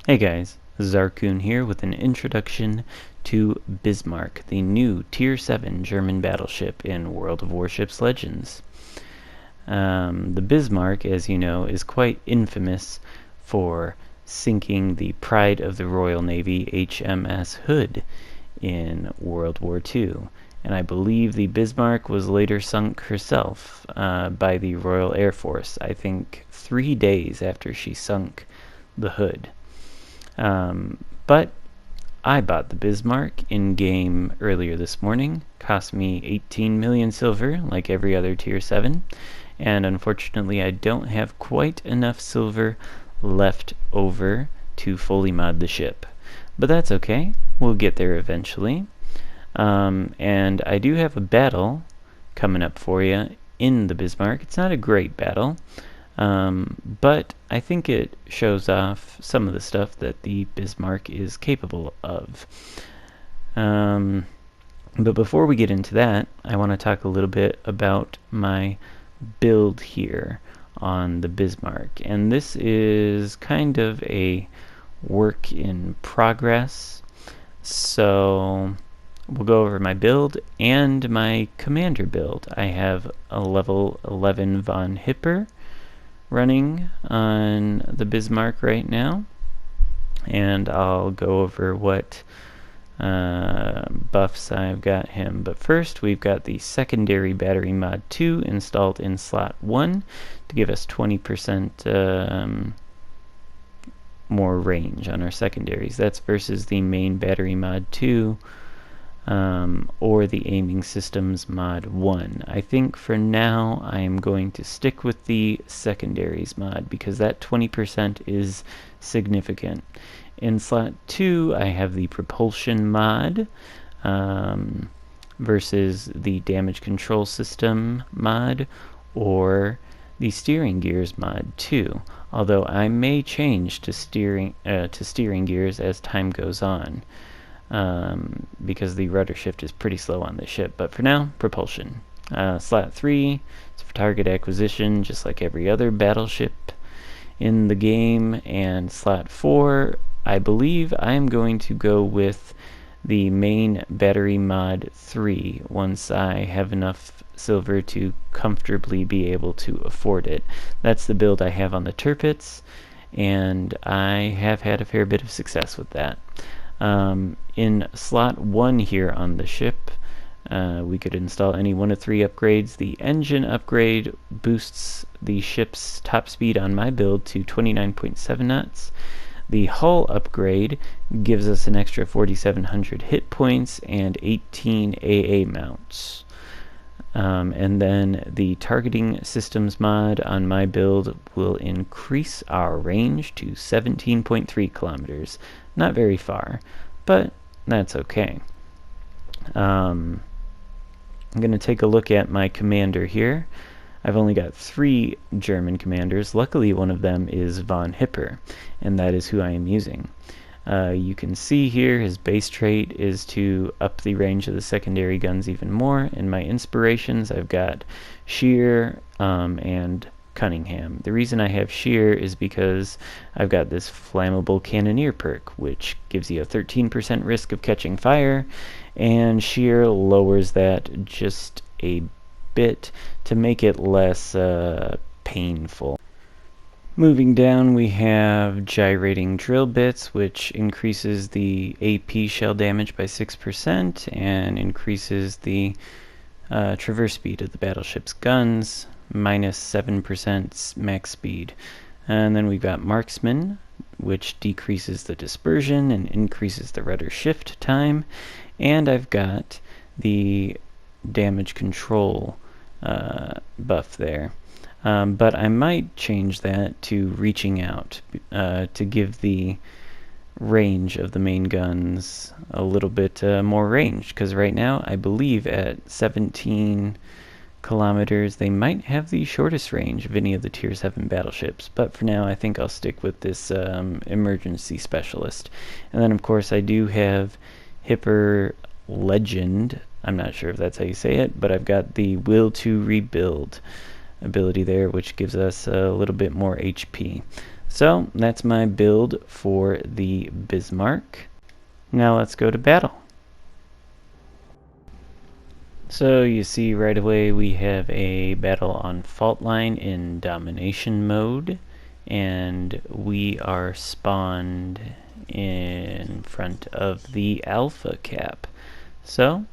Hey guys, Xarkun here with an introduction to Bismarck, the new Tier 7 German battleship in World of Warships Legends. The Bismarck, as you know, is quite infamous for sinking the pride of the Royal Navy HMS Hood in World War II. And I believe the Bismarck was later sunk herself by the Royal Air Force, I think 3 days after she sunk the Hood. But I bought the Bismarck in-game earlier this morning. Cost me 18 million silver, like every other Tier 7. And unfortunately, I don't have quite enough silver left over to fully mod the ship. But that's okay. We'll get there eventually. And I do have a battle coming up for you in the Bismarck. It's not a great battle. But I think it shows off some of the stuff that the Bismarck is capable of. But before we get into that, I want to talk a little bit about my build here on the Bismarck. And this is kind of a work in progress. So we'll go over my build and my commander build. I have a level 11 von Hipper running on the Bismarck right now, and I'll go over what buffs I've got him. But first, we've got the secondary battery mod 2 installed in slot 1 to give us 20% more range on our secondaries. That's versus the main battery mod 2 or the aiming systems mod 1. I think for now I am going to stick with the secondaries mod because that 20% is significant. In slot 2 I have the propulsion mod versus the damage control system mod or the steering gears mod 2, although I may change to steering gears as time goes on. Because the rudder shift is pretty slow on this ship. But for now, propulsion. Slot 3 is for target acquisition, just like every other battleship in the game. And slot 4, I believe I'm going to go with the main battery mod 3 once I have enough silver to comfortably be able to afford it. That's the build I have on the Tirpitz, and I have had a fair bit of success with that. In slot 1 here on the ship, we could install any one of 3 upgrades. The engine upgrade boosts the ship's top speed on my build to 29.7 knots. The hull upgrade gives us an extra 4,700 hit points and 18 AA mounts. And then the targeting systems mod on my build will increase our range to 17.3 kilometers. Not very far, but that's okay. I'm going to take a look at my commander here. I've only got 3 German commanders. Luckily, one of them is von Hipper, and that is who I am using. You can see here his base trait is to up the range of the secondary guns even more. In my inspirations, I've got Shear and Cunningham. The reason I have Shear is because I've got this flammable cannoneer perk, which gives you a 13% risk of catching fire, and Shear lowers that just a bit to make it less painful. Moving down, we have gyrating drill bits, which increases the AP shell damage by 6% and increases the traverse speed of the battleship's guns, minus 7% max speed. And then we've got marksman, which decreases the dispersion and increases the rudder shift time. And I've got the damage control buff there. But I might change that to reaching out to give the range of the main guns a little bit more range, because right now I believe at 17 kilometers they might have the shortest range of any of the Tier 7 battleships, but for now I think I'll stick with this emergency specialist. And then of course I do have Hipper Legend. I'm not sure if that's how you say it, but I've got the Will to Rebuild ability there, which gives us a little bit more HP. So that's my build for the Bismarck. Now let's go to battle. So you see right away we have a battle on fault line in domination mode, and we are spawned in front of the alpha cap. So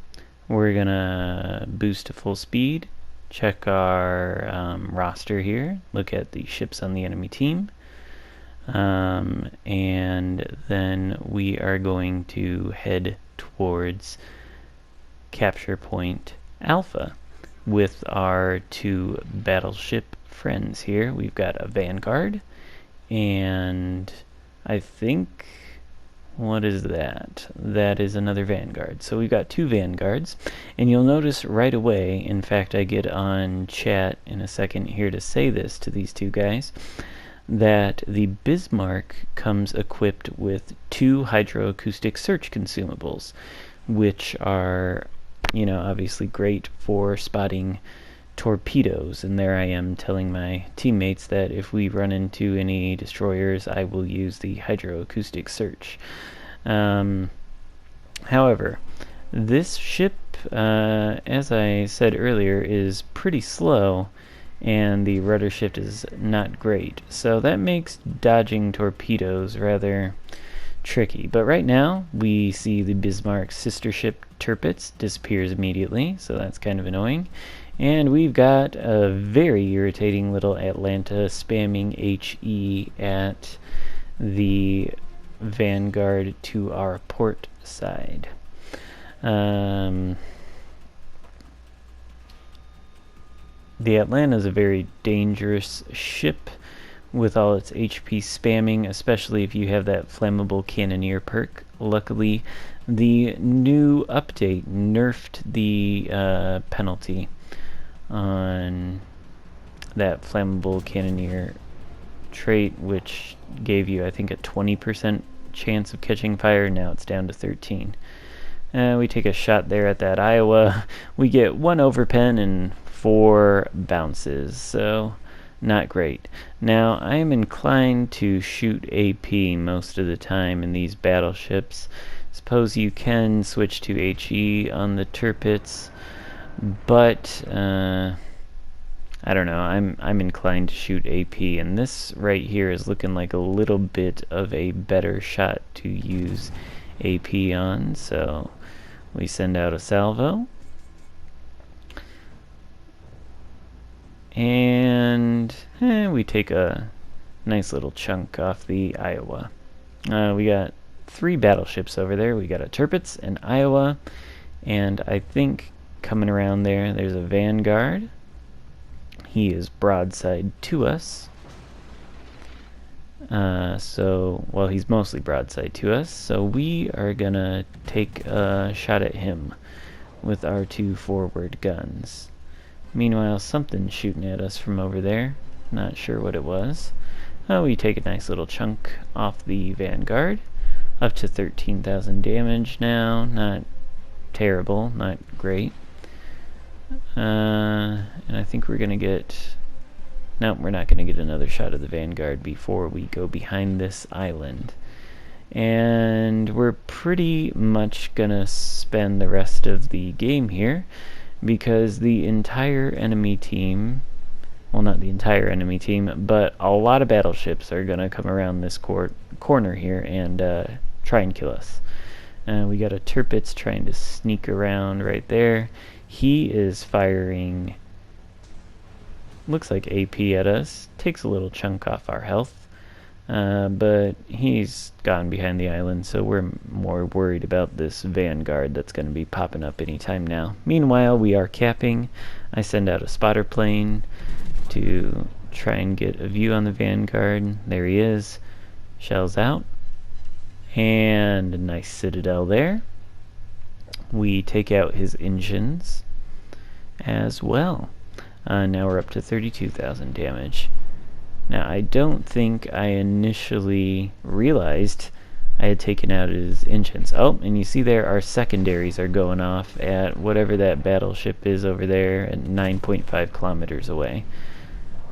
we're gonna boost to full speed, check our roster here, look at the ships on the enemy team, and then we are going to head towards capture point Alpha with our two battleship friends here. We've got a Vanguard, and I think, what is that? That is another Vanguard. So we've got two Vanguards, and you'll notice right away, in fact I get on chat in a second here to say this to these two guys, that the Bismarck comes equipped with two hydroacoustic search consumables, which are, you know, obviously great for spotting torpedoes. And there I am telling my teammates that if we run into any destroyers, I will use the hydroacoustic search. However, this ship, as I said earlier, is pretty slow, and the rudder shift is not great. So that makes dodging torpedoes rather tricky. But right now we see the Bismarck's sister ship Tirpitz disappears immediately, so that's kind of annoying. And we've got a very irritating little Atlanta spamming HE at the Vanguard to our port side. The Atlanta is a very dangerous ship with all its HP spamming, especially if you have that flammable cannoneer perk. Luckily, the new update nerfed the penalty on that flammable cannoneer trait, which gave you, I think, a 20% chance of catching fire. Now it's down to 13. We take a shot there at that Iowa. We get 1 overpen and 4 bounces, so not great. Now, I am inclined to shoot AP most of the time in these battleships. Suppose you can switch to HE on the Tirpitz, but I don't know. I'm inclined to shoot AP, and this right here is looking like a little bit of a better shot to use AP on. So we send out a salvo. And we take a nice little chunk off the Iowa. We got 3 battleships over there. We got a Tirpitz, an Iowa, and I think coming around there's a Vanguard. He is broadside to us. Well, he's mostly broadside to us, so we are gonna take a shot at him with our 2 forward guns. Meanwhile, something's shooting at us from over there. Not sure what it was. We take a nice little chunk off the Vanguard. Up to 13,000 damage now. Not terrible, not great. And I think we're gonna get... No, we're not gonna get another shot of the Vanguard before we go behind this island. And we're pretty much gonna spend the rest of the game here, because the entire enemy team, well, not the entire enemy team, but a lot of battleships are going to come around this corner here and try and kill us. We got a Tirpitz trying to sneak around right there. He is firing, looks like AP at us. Takes a little chunk off our health. But he's gone behind the island, so we're more worried about this Vanguard that's going to be popping up anytime now. Meanwhile, we are capping. I send out a spotter plane to try and get a view on the Vanguard. There he is. Shells out. And a nice citadel there. We take out his engines as well. Now we're up to 32,000 damage. Now, I don't think I initially realized I had taken out his engines. Oh, and you see there our secondaries are going off at whatever that battleship is over there at 9.5 kilometers away.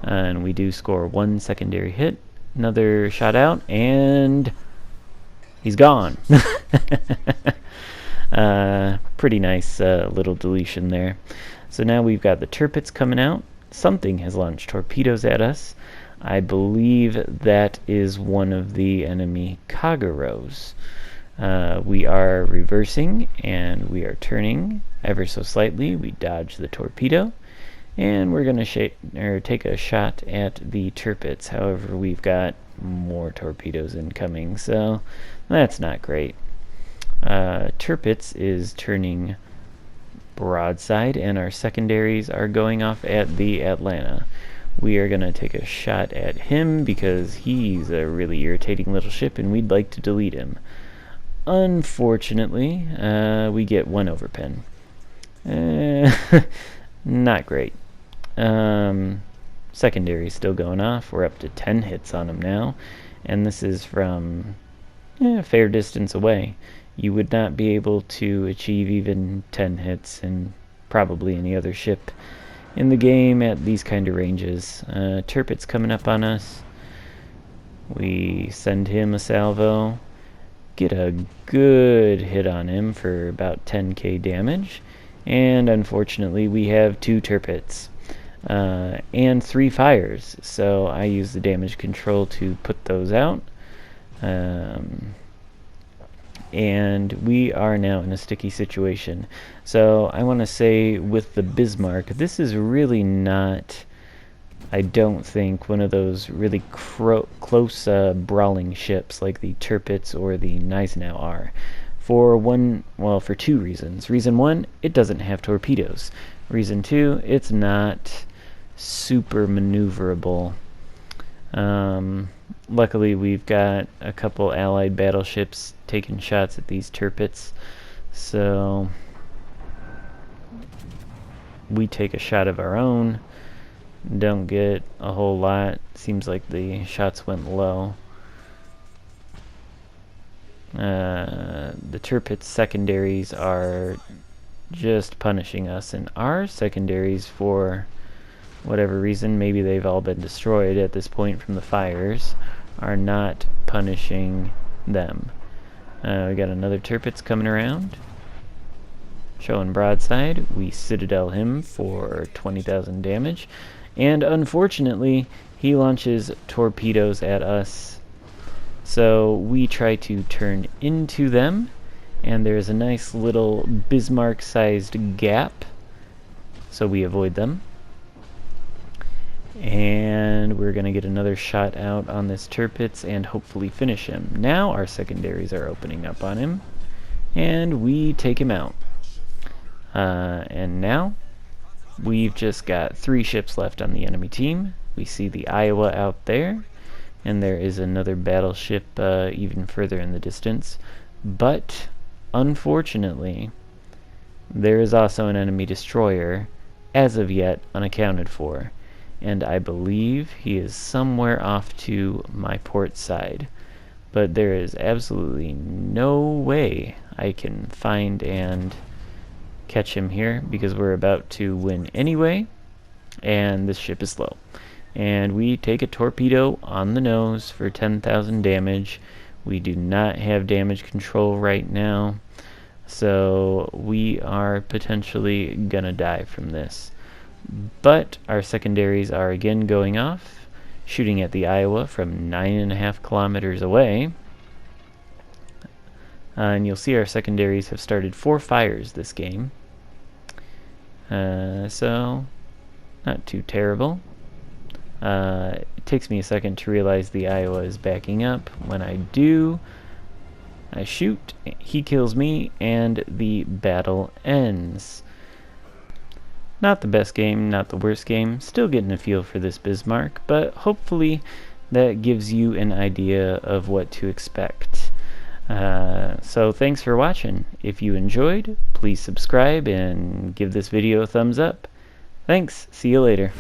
And we do score 1 secondary hit. Another shot out, and he's gone. Pretty nice little deletion there. So now we've got the turpits coming out. Something has launched torpedoes at us. I believe that is one of the enemy Kagaros. We are reversing, and we are turning ever so slightly. We dodge the torpedo, and we're going to take a shot at the turpits. However, we've got more torpedoes incoming, so that's not great. Turpits is turning broadside, and our secondaries are going off at the Atlanta. We are going to take a shot at him because he's a really irritating little ship, and we'd like to delete him. Unfortunately, we get 1 overpen. Not great. Secondary still going off. We're up to 10 hits on him now, and this is from a fair distance away. You would not be able to achieve even 10 hits in probably any other ship in the game at these kind of ranges. Turpit's coming up on us. We send him a salvo, get a good hit on him for about 10k damage, and unfortunately we have 2 turpits and 3 fires, so I use the damage control to put those out. And we are now in a sticky situation. So I want to say with the Bismarck, this is really not, I don't think, one of those really close brawling ships like the turpits or the Gneisenau are. For 2 reasons. Reason 1, it doesn't have torpedoes. Reason 2, it's not super maneuverable. Luckily, we've got a couple allied battleships taking shots at these turpits, so we take a shot of our own. Don't get a whole lot. Seems like the shots went low. The turpits secondaries are just punishing us, and our secondaries, for whatever reason, maybe they've all been destroyed at this point from the fires, are not punishing them. We got another turpits coming around, showing broadside. We citadel him for 20,000 damage, and unfortunately he launches torpedoes at us, so we try to turn into them, and there's a nice little Bismarck sized gap, so we avoid them. And we're going to get another shot out on this turpits and hopefully finish him. Now our secondaries are opening up on him, and we take him out. And now we've just got 3 ships left on the enemy team. We see the Iowa out there, and there is another battleship even further in the distance. But unfortunately, there is also an enemy destroyer, as of yet unaccounted for. And I believe he is somewhere off to my port side. But there is absolutely no way I can find and catch him here, because we're about to win anyway, and this ship is slow. And we take a torpedo on the nose for 10,000 damage. We do not have damage control right now, so we are potentially gonna die from this. But our secondaries are again going off, shooting at the Iowa from 9.5 kilometers away. And you'll see our secondaries have started 4 fires this game. So, not too terrible. It takes me a second to realize the Iowa is backing up. When I do, I shoot, he kills me, and the battle ends. Not the best game, not the worst game. Still getting a feel for this Bismarck, but hopefully that gives you an idea of what to expect. So thanks for watching. If you enjoyed, please subscribe and give this video a thumbs up. Thanks. See you later.